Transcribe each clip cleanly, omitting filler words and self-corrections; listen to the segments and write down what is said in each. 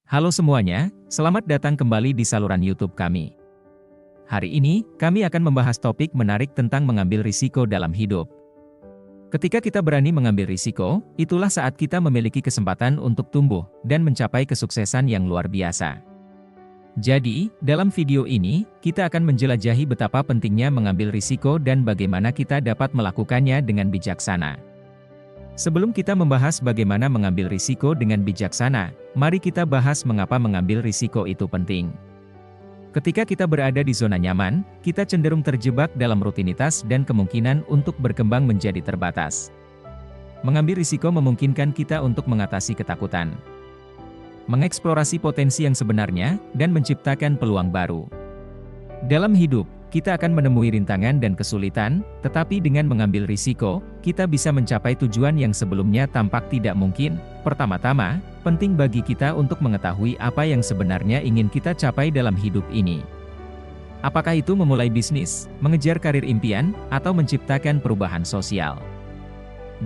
Halo semuanya, selamat datang kembali di saluran YouTube kami. Hari ini, kami akan membahas topik menarik tentang mengambil risiko dalam hidup. Ketika kita berani mengambil risiko, itulah saat kita memiliki kesempatan untuk tumbuh dan mencapai kesuksesan yang luar biasa. Jadi, dalam video ini, kita akan menjelajahi betapa pentingnya mengambil risiko dan bagaimana kita dapat melakukannya dengan bijaksana. Sebelum kita membahas bagaimana mengambil risiko dengan bijaksana, mari kita bahas mengapa mengambil risiko itu penting. Ketika kita berada di zona nyaman, kita cenderung terjebak dalam rutinitas dan kemungkinan untuk berkembang menjadi terbatas. Mengambil risiko memungkinkan kita untuk mengatasi ketakutan, mengeksplorasi potensi yang sebenarnya, dan menciptakan peluang baru. Dalam hidup, kita akan menemui rintangan dan kesulitan, tetapi dengan mengambil risiko, kita bisa mencapai tujuan yang sebelumnya tampak tidak mungkin. Pertama-tama, penting bagi kita untuk mengetahui apa yang sebenarnya ingin kita capai dalam hidup ini. Apakah itu memulai bisnis, mengejar karir impian, atau menciptakan perubahan sosial?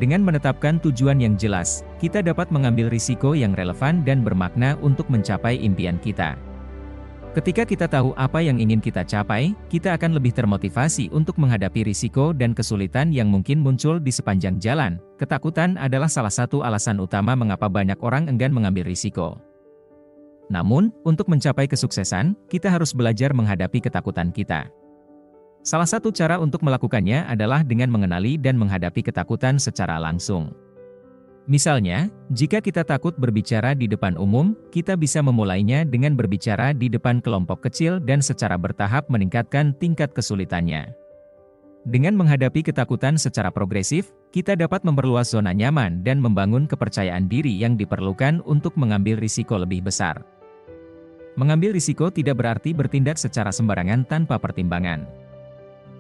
Dengan menetapkan tujuan yang jelas, kita dapat mengambil risiko yang relevan dan bermakna untuk mencapai impian kita. Ketika kita tahu apa yang ingin kita capai, kita akan lebih termotivasi untuk menghadapi risiko dan kesulitan yang mungkin muncul di sepanjang jalan. Ketakutan adalah salah satu alasan utama mengapa banyak orang enggan mengambil risiko. Namun, untuk mencapai kesuksesan, kita harus belajar menghadapi ketakutan kita. Salah satu cara untuk melakukannya adalah dengan mengenali dan menghadapi ketakutan secara langsung. Misalnya, jika kita takut berbicara di depan umum, kita bisa memulainya dengan berbicara di depan kelompok kecil dan secara bertahap meningkatkan tingkat kesulitannya. Dengan menghadapi ketakutan secara progresif, kita dapat memperluas zona nyaman dan membangun kepercayaan diri yang diperlukan untuk mengambil risiko lebih besar. Mengambil risiko tidak berarti bertindak secara sembarangan tanpa pertimbangan.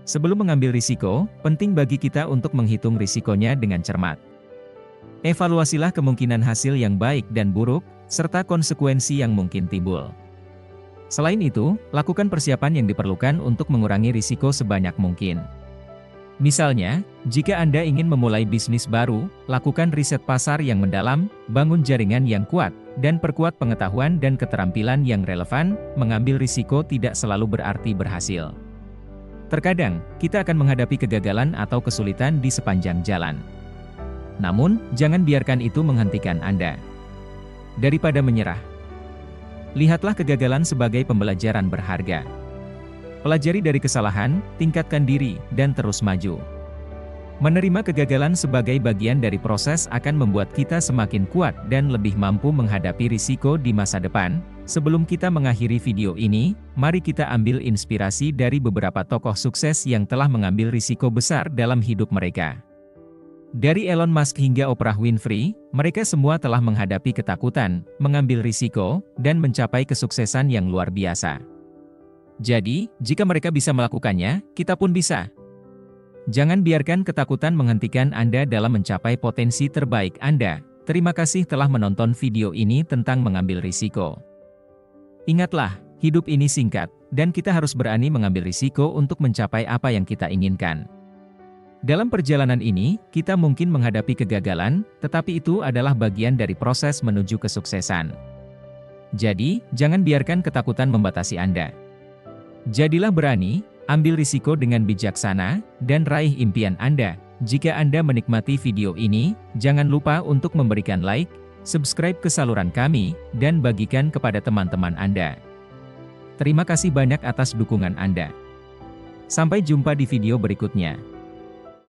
Sebelum mengambil risiko, penting bagi kita untuk menghitung risikonya dengan cermat. Evaluasilah kemungkinan hasil yang baik dan buruk, serta konsekuensi yang mungkin timbul. Selain itu, lakukan persiapan yang diperlukan untuk mengurangi risiko sebanyak mungkin. Misalnya, jika Anda ingin memulai bisnis baru, lakukan riset pasar yang mendalam, bangun jaringan yang kuat, dan perkuat pengetahuan dan keterampilan yang relevan. Mengambil risiko tidak selalu berarti berhasil. Terkadang, kita akan menghadapi kegagalan atau kesulitan di sepanjang jalan. Namun, jangan biarkan itu menghentikan Anda. Daripada menyerah, lihatlah kegagalan sebagai pembelajaran berharga. Pelajari dari kesalahan, tingkatkan diri, dan terus maju. Menerima kegagalan sebagai bagian dari proses akan membuat kita semakin kuat dan lebih mampu menghadapi risiko di masa depan. Sebelum kita mengakhiri video ini, mari kita ambil inspirasi dari beberapa tokoh sukses yang telah mengambil risiko besar dalam hidup mereka. Dari Elon Musk hingga Oprah Winfrey, mereka semua telah menghadapi ketakutan, mengambil risiko, dan mencapai kesuksesan yang luar biasa. Jadi, jika mereka bisa melakukannya, kita pun bisa. Jangan biarkan ketakutan menghentikan Anda dalam mencapai potensi terbaik Anda. Terima kasih telah menonton video ini tentang mengambil risiko. Ingatlah, hidup ini singkat, dan kita harus berani mengambil risiko untuk mencapai apa yang kita inginkan. Dalam perjalanan ini, kita mungkin menghadapi kegagalan, tetapi itu adalah bagian dari proses menuju kesuksesan. Jadi, jangan biarkan ketakutan membatasi Anda. Jadilah berani, ambil risiko dengan bijaksana, dan raih impian Anda. Jika Anda menikmati video ini, jangan lupa untuk memberikan like, subscribe ke saluran kami, dan bagikan kepada teman-teman Anda. Terima kasih banyak atas dukungan Anda. Sampai jumpa di video berikutnya.